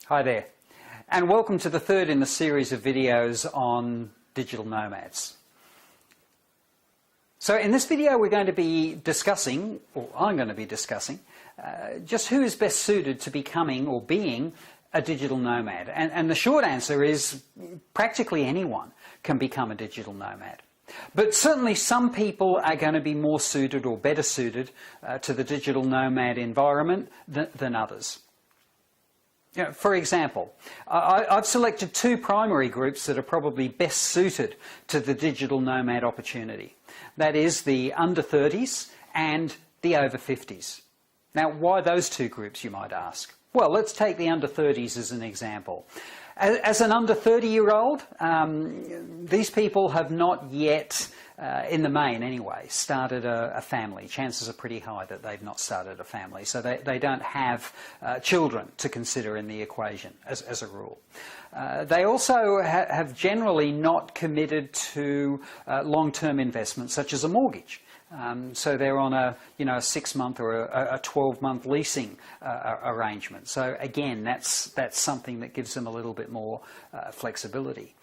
Hi there, and welcome to the third in the series of videos on digital nomads. So in this video we're going to be discussing, or I'm going to be discussing, just who is best suited to becoming or being a digital nomad. And the short answer is practically anyone can become a digital nomad. But certainly some people are going to be more suited or better suited to the digital nomad environment than others. You know, for example, I've selected two primary groups that are probably best suited to the digital nomad opportunity. That is the under 30s and the over 50s. Now, why those two groups, you might ask? Well, let's take the under 30s as an example. As an under 30-year-old, these people have not yet, in the main anyway, started a family. Chances are pretty high that they've not started a family, so they don't have children to consider in the equation as a rule. They also have generally not committed to long-term investments such as a mortgage. So they're on a 6-month or a 12-month leasing arrangement. So again, that's something that gives them a little bit more flexibility.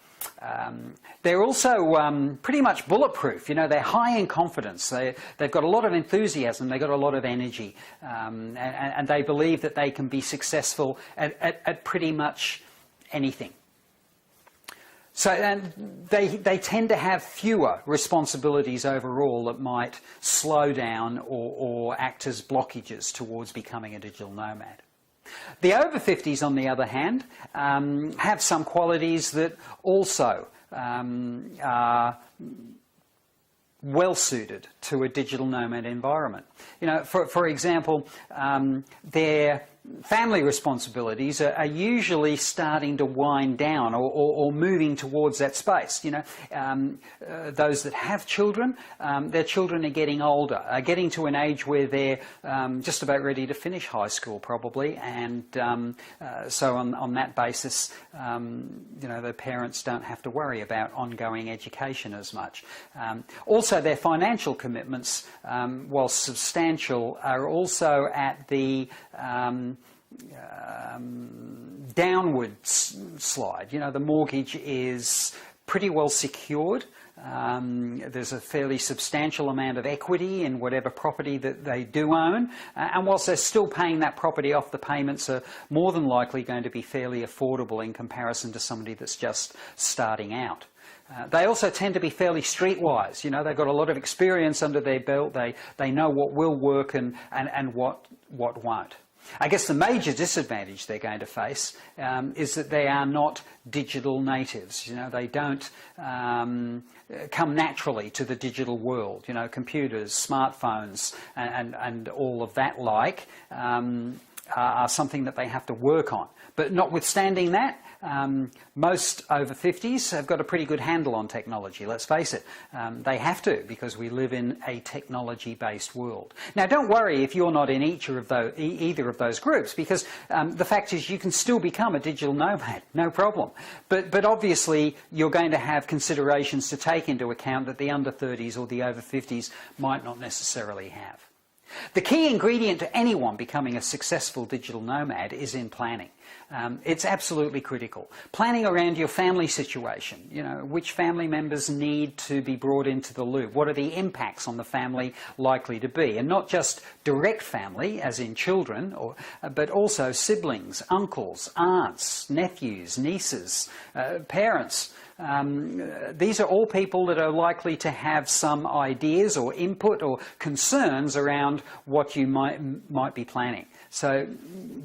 They're also pretty much bulletproof. You know, they're high in confidence. They've got a lot of enthusiasm. They've got a lot of energy, and they believe that they can be successful at pretty much anything. So they tend to have fewer responsibilities overall that might slow down or act as blockages towards becoming a digital nomad. The over 50s, on the other hand, have some qualities that also are well suited to a digital nomad environment. You know, for example, their family responsibilities are usually starting to wind down or moving towards that space. You know, those that have children, their children are getting older, are getting to an age where they're just about ready to finish high school probably, and so on that basis, you know, the parents don't have to worry about ongoing education as much. Also, their financial commitments, while substantial, are also at the downward slide. You know, the mortgage is pretty well secured. There's a fairly substantial amount of equity in whatever property that they do own, and whilst they're still paying that property off, the payments are more than likely going to be fairly affordable in comparison to somebody that's just starting out. They also tend to be fairly streetwise. You know, they've got a lot of experience under their belt. They know what will work and what won't. I guess the major disadvantage they're going to face is that they are not digital natives. You know, they don't come naturally to the digital world. You know, computers, smartphones, and all of that are something that they have to work on. But notwithstanding that, most over 50s have got a pretty good handle on technology, let's face it. They have to, because we live in a technology-based world. Now, don't worry if you're not in either of those groups, because the fact is you can still become a digital nomad, no problem. But obviously you're going to have considerations to take into account that the under 30s or the over 50s might not necessarily have. The key ingredient to anyone becoming a successful digital nomad is in planning. It's absolutely critical. Planning around your family situation. You know, which family members need to be brought into the loop? What are the impacts on the family likely to be? And not just direct family, as in children, but also siblings, uncles, aunts, nephews, nieces, parents. These are all people that are likely to have some ideas or input or concerns around what you might be planning. So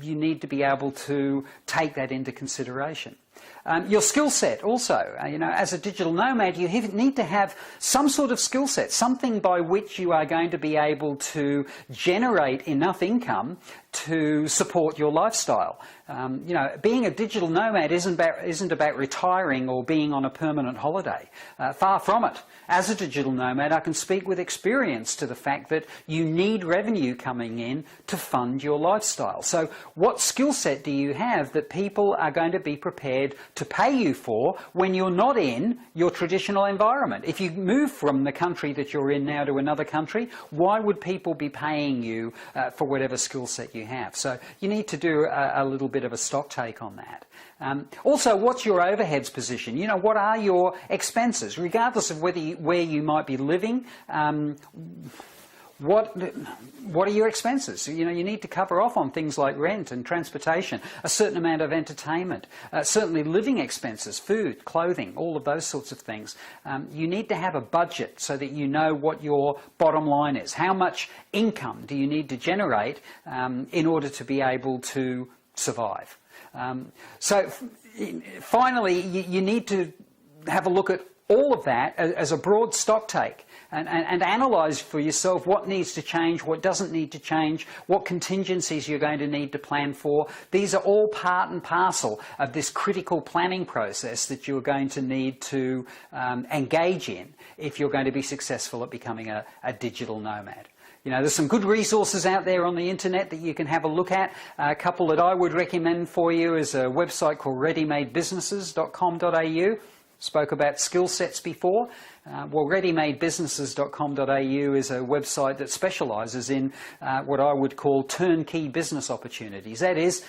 you need to be able to take that into consideration. Your skill set also, you know, as a digital nomad, you need to have some sort of skill set, something by which you are going to be able to generate enough income to support your lifestyle. You know, being a digital nomad isn't about retiring or being on a permanent holiday. Far from it. As a digital nomad, I can speak with experience to the fact that you need revenue coming in to fund your lifestyle. lifestyle. So what skill set do you have that people are going to be prepared to pay you for when you're not in your traditional environment? If you move from the country that you're in now to another country, why would people be paying you for whatever skill set you have? So you need to do a little bit of a stock take on that. Also, what's your overheads position? You know, what are your expenses? Regardless of where you might be living, what are your expenses? You know, you need to cover off on things like rent and transportation, a certain amount of entertainment, certainly living expenses, food, clothing, all of those sorts of things. You need to have a budget so that you know what your bottom line is. How much income do you need to generate in order to be able to survive? So finally, you need to have a look at all of that as a broad stock take and analyse for yourself what needs to change, what doesn't need to change, what contingencies you're going to need to plan for. These are all part and parcel of this critical planning process that you're going to need to engage in if you're going to be successful at becoming a digital nomad. You know, there's some good resources out there on the internet that you can have a look at. A couple that I would recommend for you is a website called readymadebusinesses.com.au. Spoke about skill sets before. Well, readymadebusinesses.com.au is a website that specialises in what I would call turnkey business opportunities. That is,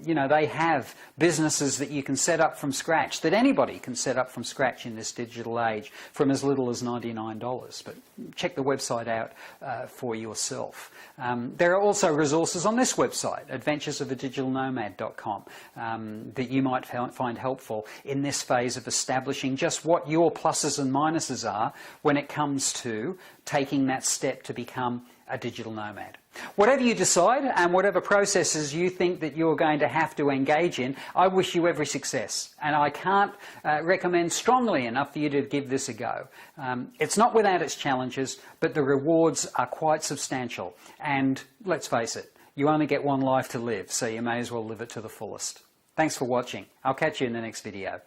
you know, they have businesses that you can set up from scratch, that anybody can set up from scratch in this digital age from as little as $99. But check the website out for yourself. There are also resources on this website, adventuresofadigitalnomad.com, that you might find helpful in this phase of establishing just what your pluses and minuses are when it comes to taking that step to become a digital nomad. Whatever you decide and whatever processes you think that you're going to have to engage in, I wish you every success. And I can't recommend strongly enough for you to give this a go. It's not without its challenges, but the rewards are quite substantial. And let's face it, you only get one life to live, so you may as well live it to the fullest. Thanks for watching. I'll catch you in the next video.